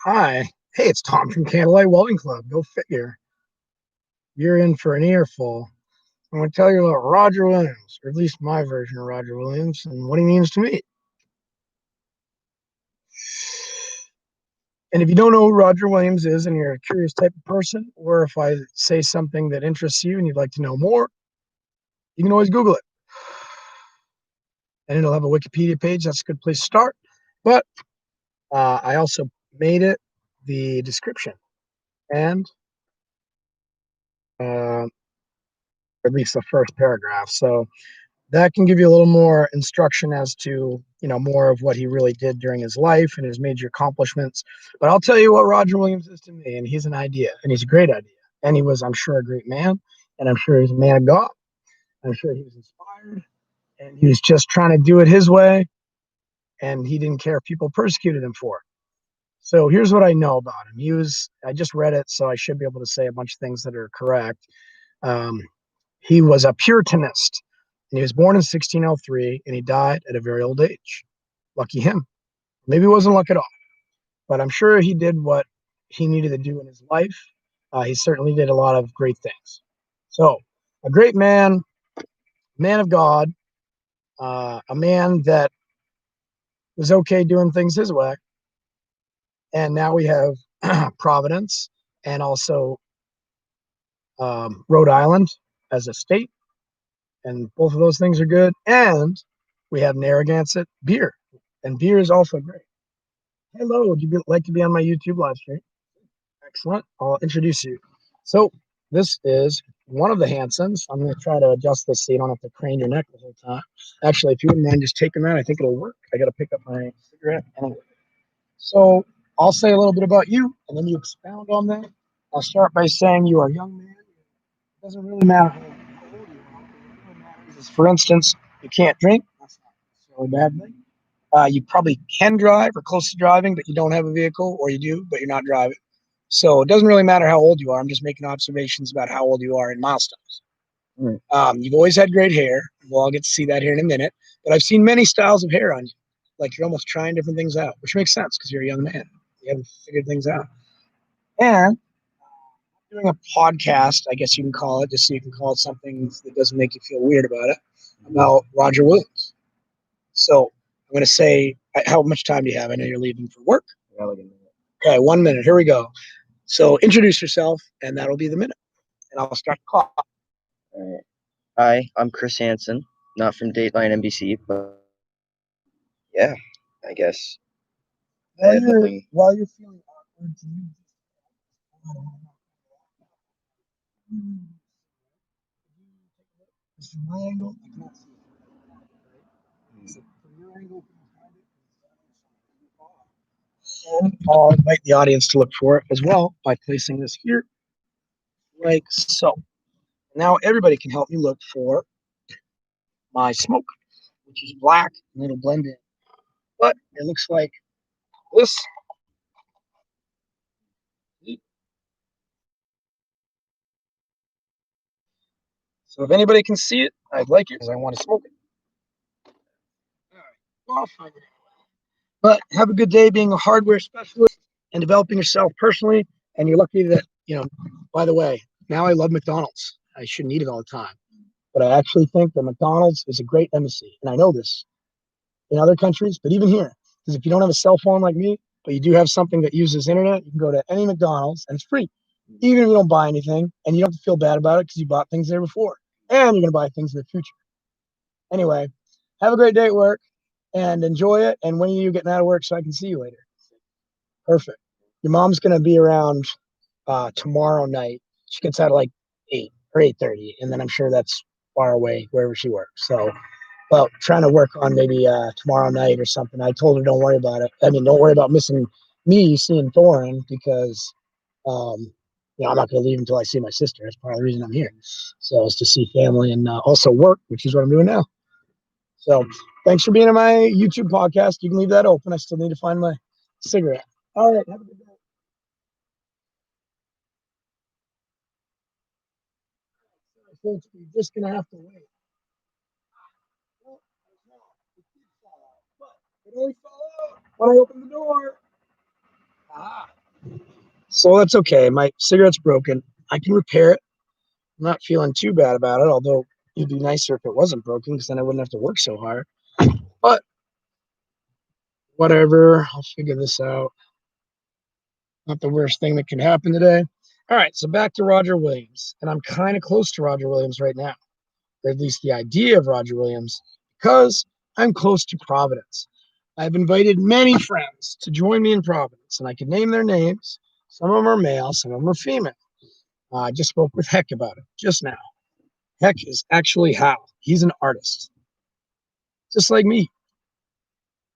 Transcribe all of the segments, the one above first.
Hi. Hey, it's Tom from Candlelight Welding Club. Go figure. You're in for an earful. I'm going to tell you about Roger Williams, or at least my version of Roger Williams, and what he means to me. And if you don't know who Roger Williams is and you're a curious type of person, or if I say something that interests you and you'd like to know more, you can always Google it. And it'll have a Wikipedia page. That's a good place to start. But I also made it the description and at least the first paragraph. So that can give you a little more instruction as to, more of what he really did during his life and his major accomplishments. But I'll tell you what Roger Williams is to me, and he's an idea, and he's a great idea. And he was, I'm sure, a great man, and I'm sure he's a man of God. I'm sure he was inspired, and he was just trying to do it his way, and he didn't care if people persecuted him for it. So here's what I know about him. I just read it, so I should be able to say a bunch of things that are correct. Um, he was a Puritanist. And he was born in 1603, and he died at a very old age. Lucky him. Maybe it wasn't luck at all, but I'm sure he did what he needed to do in his life. He certainly did a lot of great things. So, a great man, man of God, a man that was okay doing things his way. And now we have Providence and also Rhode Island as a state. And both of those things are good. And we have Narragansett beer. And beer is also great. Hello, would you like to be on my YouTube live stream? Excellent. I'll introduce you. So this is one of the Hansens. I'm going to try to adjust this so you don't have to crane your neck the whole time. Actually, if you wouldn't mind just taking that, I think it'll work. I got to pick up my cigarette. Anyway. So I'll say a little bit about you, and then you expound on that. I'll start by saying you are a young man. It doesn't really matter how old you are. What really matters is, for instance, you can't drink. That's not necessarily a bad thing. You probably can drive or close to driving, but you don't have a vehicle, or you do, but you're not driving. So it doesn't really matter how old you are. I'm just making observations about how old you are in milestones. Right. You've always had great hair. Well, I'll get to see that here in a minute. But I've seen many styles of hair on you. Like you're almost trying different things out, which makes sense because you're a young man. You haven't figured things out. And doing a podcast, I guess you can call it, just so you can call it something that doesn't make you feel weird about it, about Roger Williams. So I'm going to say, how much time do you have? I know you're leaving for work. Yeah, like a minute. Okay, 1 minute. Here we go. So introduce yourself, and that'll be the minute. And I'll start the clock. All right. Hi, I'm Chris Hansen, not from Dateline NBC, but yeah, I guess. While you're feeling awkward, do you just from my angle, I cannot see it. So from your angle, and I'll invite the audience to look for it as well by placing this here, like so. Now everybody can help me look for my smoke, which is black, and it'll blend in. But it looks like this. So if anybody can see it, I'd like it because I want to smoke it. All right. Well, I'll find it anyway. But have a good day being a hardware specialist and developing yourself personally. And you're lucky that, by the way, now I love McDonald's. I shouldn't eat it all the time. But I actually think that McDonald's is a great embassy. And I know this in other countries, but even here. Because if you don't have a cell phone like me, but you do have something that uses internet, you can go to any McDonald's and it's free. Even if you don't buy anything, and you don't have to feel bad about it because you bought things there before. And you're going to buy things in the future. Anyway, have a great day at work and enjoy it. And when are you getting out of work so I can see you later? Perfect. Your mom's going to be around tomorrow night. She gets out at like 8 or 8:30, and then I'm sure that's far away wherever she works. So, well, trying to work on maybe tomorrow night or something. I told her don't worry about it. I mean, don't worry about missing me seeing Thorin because, I'm not going to leave until I see my sister. That's part of the reason I'm here. So it's to see family and also work, which is what I'm doing now. So thanks for being on my YouTube podcast. You can leave that open. I still need to find my cigarette. All right. Have a good day. Folks, you're just going to have to wait. Well, it did fall out, but it only fell out when I opened the door. Ah. So that's okay. My cigarette's broken. I can repair it. I'm not feeling too bad about it, although it'd be nicer if it wasn't broken because then I wouldn't have to work so hard. But whatever, I'll figure this out. Not the worst thing that can happen today. All right, so back to Roger Williams. And I'm kind of close to Roger Williams right now, or at least the idea of Roger Williams, because I'm close to Providence. I've invited many friends to join me in Providence, and I can name their names. Some of them are male, some of them are female. I just spoke with Heck about it just now. Heck is actually Hal. He's an artist, just like me.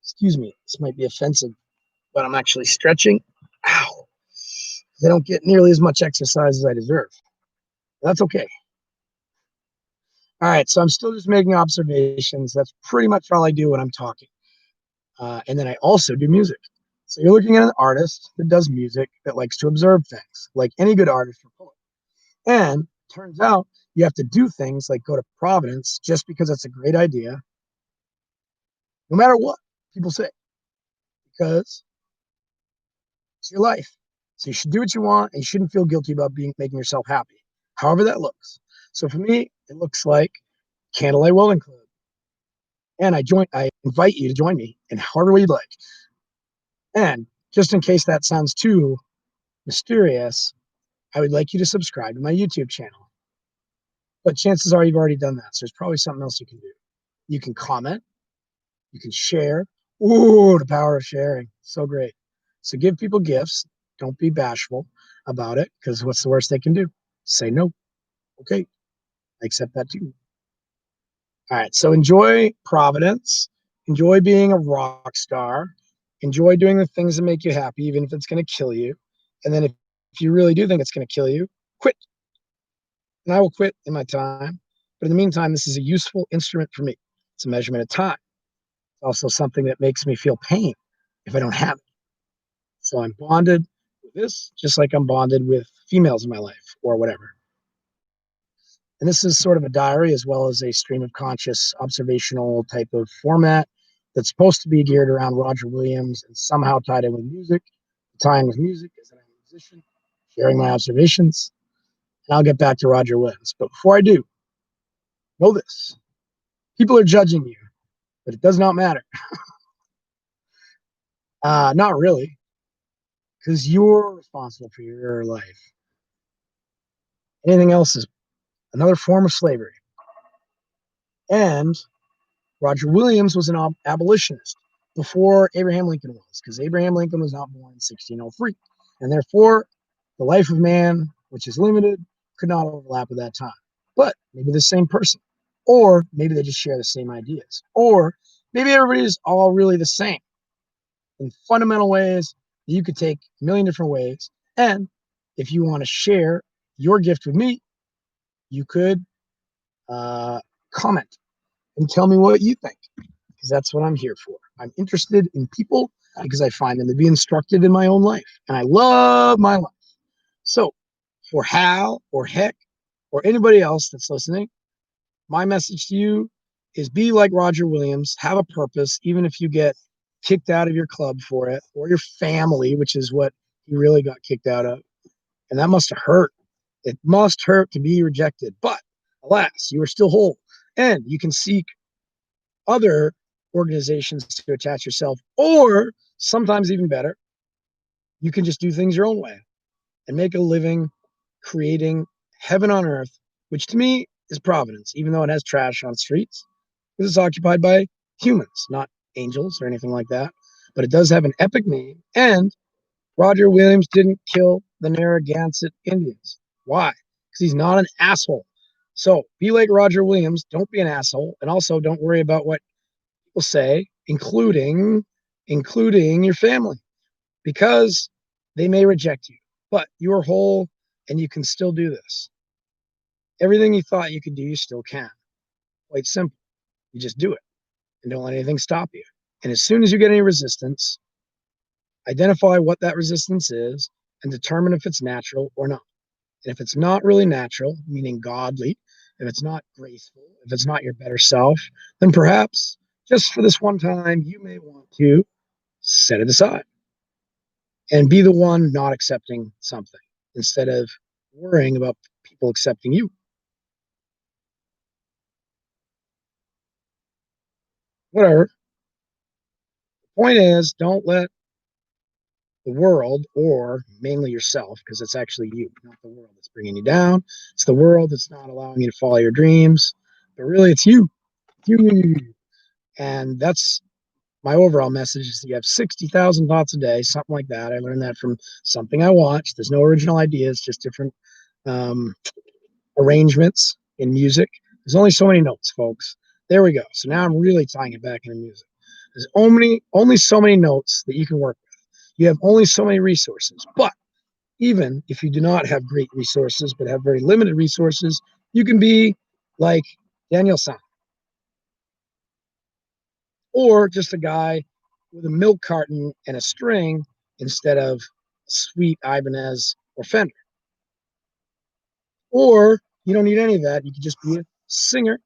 Excuse me, this might be offensive, but I'm actually stretching. Ow. I don't get nearly as much exercise as I deserve. That's okay. All right, so I'm still just making observations. That's pretty much all I do when I'm talking. And then I also do music. So you're looking at an artist that does music that likes to observe things, like any good artist or poet. And turns out you have to do things like go to Providence just because it's a great idea, no matter what people say, because it's your life. So you should do what you want, and you shouldn't feel guilty about making yourself happy, however that looks. So for me, it looks like Candlelight Welding Club. And I invite you to join me in however way you'd like. And just in case that sounds too mysterious, I would like you to subscribe to my YouTube channel. But chances are you've already done that. So there's probably something else you can do. You can comment, you can share. Ooh, the power of sharing. So great. So give people gifts. Don't be bashful about it, because what's the worst they can do? Say no. Okay. I accept that too. All right. So enjoy Providence. Enjoy being a rock star. Enjoy doing the things that make you happy, even if it's going to kill you. And then if you really do think it's going to kill you, quit. And I will quit in my time. But in the meantime, this is a useful instrument for me. It's a measurement of time. It's also something that makes me feel pain if I don't have it. So I'm bonded with this, just like I'm bonded with females in my life or whatever. And this is sort of a diary as well as a stream of conscious observational type of format that's supposed to be geared around Roger Williams and somehow tied in with music. Tying with music is that I'm a musician, sharing my observations, and I'll get back to Roger Williams. But before I do, know this. People are judging you, but it does not matter. Not really, because you're responsible for your life. Anything else is another form of slavery. And Roger Williams was an abolitionist before Abraham Lincoln was, because Abraham Lincoln was not born in 1603. And therefore, the life of man, which is limited, could not overlap at that time. But maybe the same person. Or maybe they just share the same ideas. Or maybe everybody's all really the same in fundamental ways that you could take a million different ways. And if you want to share your gift with me, you could comment and tell me what you think, because that's what I'm here for. I'm interested in people because I find them to be instructive in my own life, and I love my life. So for Hal or Heck or anybody else that's listening, my message to you is be like Roger Williams, have a purpose, even if you get kicked out of your club for it, or your family, which is what he really got kicked out of. And that must have hurt. It must hurt to be rejected. But alas, you are still whole. And you can seek other organizations to attach yourself, or sometimes even better, you can just do things your own way and make a living creating heaven on earth, which to me is Providence, even though it has trash on streets, because it's occupied by humans, not angels or anything like that. But it does have an epic name, and Roger Williams didn't kill the Narragansett Indians. Why? Because he's not an asshole. So be like Roger Williams. Don't be an asshole. And also don't worry about what people say, including your family, because they may reject you. But you're whole and you can still do this. Everything you thought you could do, you still can. Quite simple. You just do it and don't let anything stop you. And as soon as you get any resistance, identify what that resistance is and determine if it's natural or not. And if it's not really natural, meaning godly, if it's not graceful, if it's not your better self, then perhaps just for this one time, you may want to set it aside. and be the one not accepting something instead of worrying about people accepting you. Whatever. The point is, don't let the world, or mainly yourself, because it's actually you, not the world that's bringing you down. It's the world that's not allowing you to follow your dreams, but really it's you. You. And that's my overall message is that you have 60,000 thoughts a day, something like that. I learned that from something I watched. There's no original ideas, just different um, arrangements in music. There's only so many notes, folks. There we go. So now I'm really tying it back into music. There's only so many notes that you can work with. You have only so many resources. But even if you do not have great resources, but have very limited resources, you can be like Daniel San, or just a guy with a milk carton and a string instead of sweet Ibanez or Fender. Or you don't need any of that. You could just be a singer.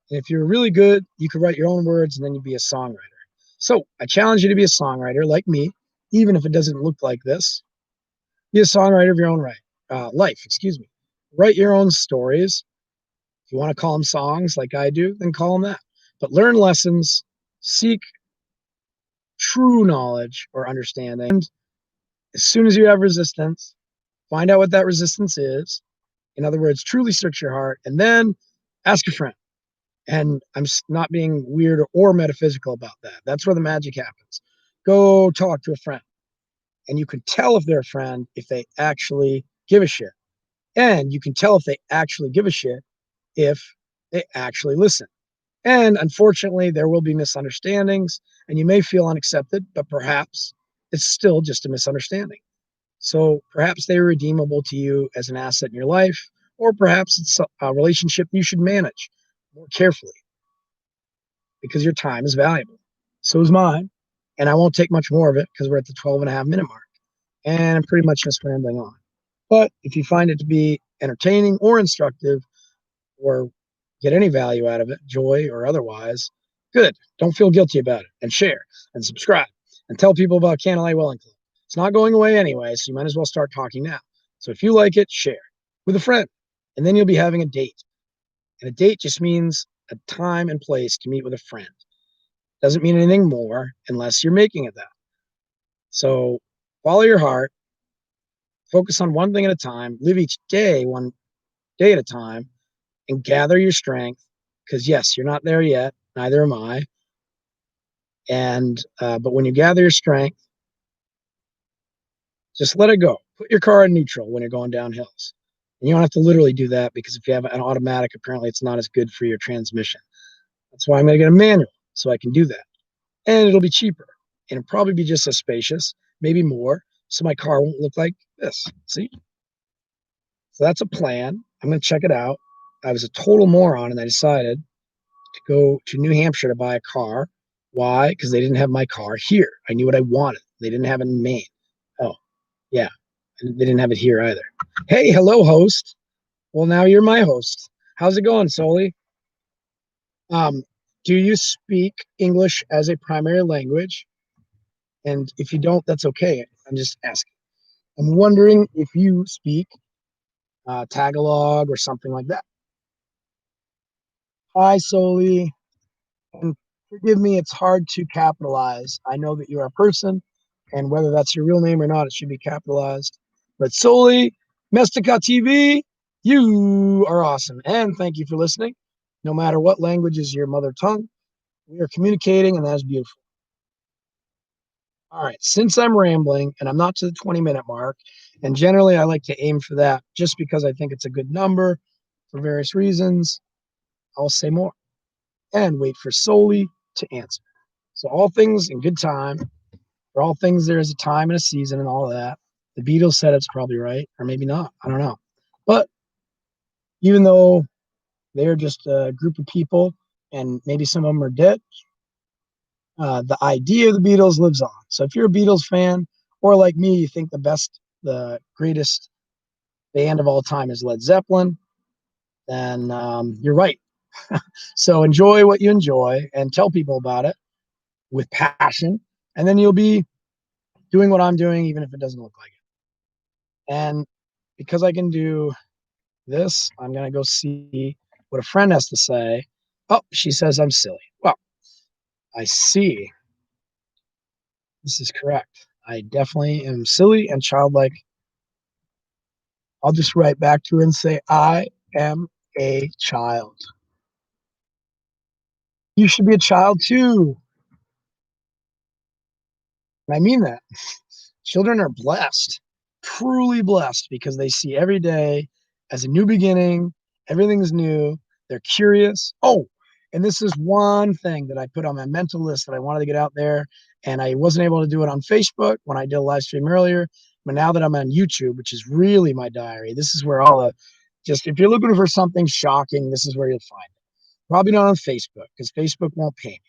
And if you're really good, you could write your own words and then you'd be a songwriter. So I challenge you to be a songwriter like me, even if it doesn't look like this. Be a songwriter of your own life. Write your own stories. If you want to call them songs like I do, then call them that. But learn lessons, seek true knowledge or understanding. And as soon as you have resistance, find out what that resistance is. In other words, truly search your heart and then ask a friend. And I'm not being weird or metaphysical about that. That's where the magic happens. Go talk to a friend. And you can tell if they're a friend if they actually give a shit. And you can tell if they actually give a shit if they actually listen. And unfortunately, there will be misunderstandings and you may feel unaccepted, but perhaps it's still just a misunderstanding. So perhaps they're redeemable to you as an asset in your life, or perhaps it's a relationship you should manage more carefully because your time is valuable. So is mine. And I won't take much more of it because we're at the 12.5 minute mark. And I'm pretty much just rambling on. But if you find it to be entertaining or instructive or get any value out of it, joy or otherwise, good. Don't feel guilty about it, and share and subscribe and tell people about Candlelight Welling Club. It's not going away anyway, so you might as well start talking now. So if you like it, share with a friend, and then you'll be having a date. And a date just means a time and place to meet with a friend. Doesn't mean anything more unless you're making it that. So follow your heart, focus on one thing at a time, live each day one day at a time, and gather your strength. Because yes, you're not there yet, neither am I. And but when you gather your strength, just let it go. Put your car in neutral when you're going down hills. And you don't have to literally do that because if you have an automatic, apparently it's not as good for your transmission. That's why I'm going to get a manual so I can do that. And it'll be cheaper. And it'll probably be just as spacious, maybe more. So my car won't look like this. See? So that's a plan. I'm going to check it out. I was a total moron and I decided to go to New Hampshire to buy a car. Why? Because they didn't have my car here. I knew what I wanted. They didn't have it in Maine. Oh, yeah. And they didn't have it here either. Hey, hello, host. Well, now you're my host. How's it going, Soli? Um, do you speak English as a primary language? And if you don't, that's okay. I'm just asking. I'm wondering if you speak Tagalog or something like that. Hi, Soli. And forgive me, it's hard to capitalize. I know that you are a person, and whether that's your real name or not, it should be capitalized. But Soli, Mestica TV, you are awesome. And thank you for listening. No matter what language is your mother tongue, we are communicating, and that is beautiful. All right, since I'm rambling and I'm not to the 20-minute mark, and generally I like to aim for that just because I think it's a good number for various reasons, I'll say more and wait for Soli to answer. So all things in good time. For all things, there is a time and a season and all of that. The Beatles said it's probably right, or maybe not. I don't know. But even though they're just a group of people and maybe some of them are dead, the idea of the Beatles lives on. So if you're a Beatles fan, or like me, you think the greatest band of all time is Led Zeppelin, then you're right. So enjoy what you enjoy and tell people about it with passion, and then you'll be doing what I'm doing, even if it doesn't look like it. And because I can do this, I'm going to go see what a friend has to say. Oh, she says I'm silly. Well, I see. This is correct. I definitely am silly and childlike. I'll just write back to her and say, I am a child. You should be a child too. And I mean that. Children are blessed, truly blessed, because they see every day as a new beginning. Everything's new. They're curious. Oh, and this is one thing that I put on my mental list that I wanted to get out there. And I wasn't able to do it on Facebook when I did a live stream earlier. But now that I'm on YouTube, which is really my diary, this is where all the just if you're looking for something shocking, this is where you'll find it. Probably not on Facebook because Facebook won't pay me.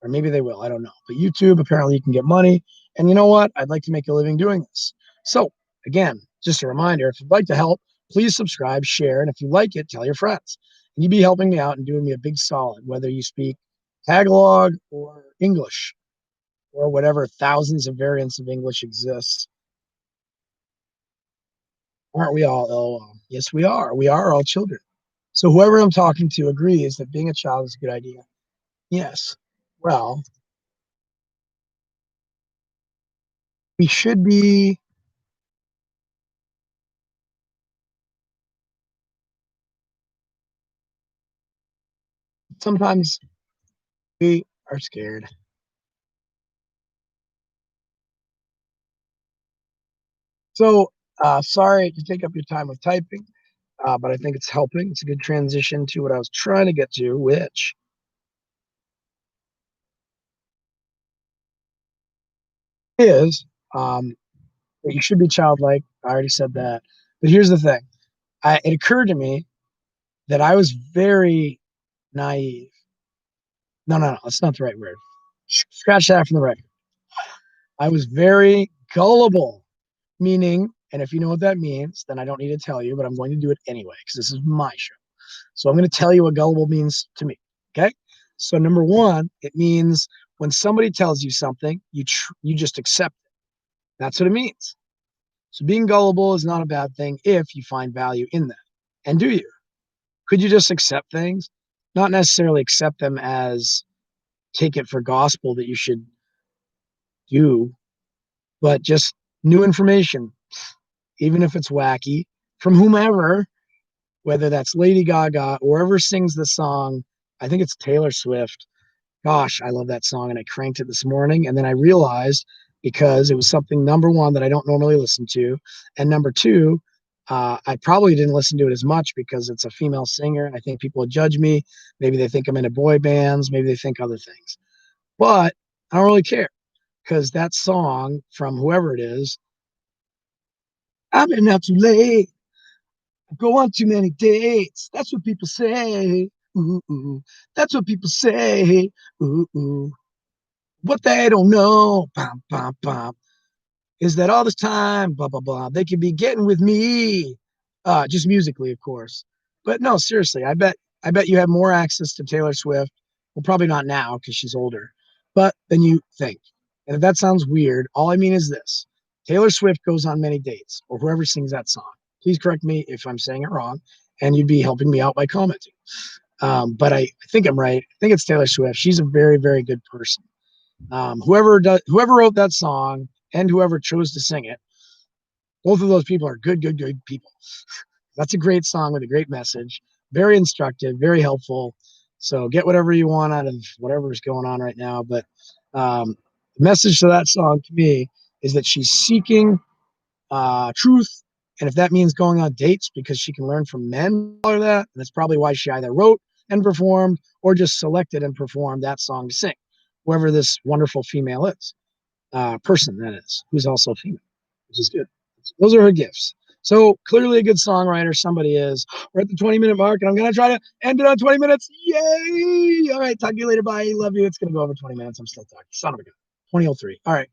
Or maybe they will. I don't know. But YouTube, apparently you can get money. And you know what? I'd like to make a living doing this. So again, just a reminder, if you'd like to help, please subscribe, share, and if you like it, tell your friends. And you'd be helping me out and doing me a big solid, whether you speak Tagalog or English or whatever thousands of variants of English exists. Aren't we all? Oh, yes, we are. We are all children. So whoever I'm talking to agrees that being a child is a good idea. Yes. Well, we should be sometimes we are scared. So sorry to take up your time with typing, but I think it's helping. It's a good transition to what I was trying to get to, which is that you should be childlike. I already said that. But here's the thing. It occurred to me that I was very naive. No, that's not the right word. Scratch that from the record. I was very gullible, meaning, and if you know what that means, then I don't need to tell you, but I'm going to do it anyway because this is my show. So I'm going to tell you what gullible means to me. Okay. So number one, it means when somebody tells you something, you just accept it. That's what it means. So being gullible is not a bad thing if you find value in that. And do you? Could you just accept things? Not necessarily accept them as take it for gospel that you should do, but just new information, even if it's wacky, from whomever, whether that's Lady Gaga or whoever sings the song. I think it's Taylor Swift. Gosh, I love that song. And I cranked it this morning. And then I realized because it was something, number one, that I don't normally listen to. And number two, I probably didn't listen to it as much because it's a female singer. And I think people would judge me. Maybe they think I'm into boy bands. Maybe they think other things. But I don't really care because that song from whoever it is, I've been out too late. I go on too many dates. That's what people say. Ooh, ooh. That's what people say. Ooh, ooh. What they don't know, bum, bum, bum, is that all this time, blah, blah, blah, they could be getting with me. Just musically, of course. But no, seriously, I bet you have more access to Taylor Swift. Well, probably not now because she's older, but than you think. And if that sounds weird, all I mean is this. Taylor Swift goes on many dates, or whoever sings that song. Please correct me if I'm saying it wrong, and you'd be helping me out by commenting. But I think I'm right. I think it's Taylor Swift. She's a very, very good person. Whoever wrote that song and whoever chose to sing it, both of those people are good people. That's a great song with a great message, very instructive, very helpful. So get whatever you want out of whatever is going on right now. But the message to that song to me is that she's seeking truth. And if that means going on dates because she can learn from men or that, and that's probably why she either wrote and performed or just selected and performed that song to sing, whoever this wonderful female is, person that is, who's also female, which is good. Those are her gifts. So clearly a good songwriter, somebody is. We're at the 20-minute mark, and I'm going to try to end it on 20 minutes. Yay! All right, talk to you later. Bye. Love you. It's going to go over 20 minutes. I'm still talking. Son of a gun. 20:03. All right.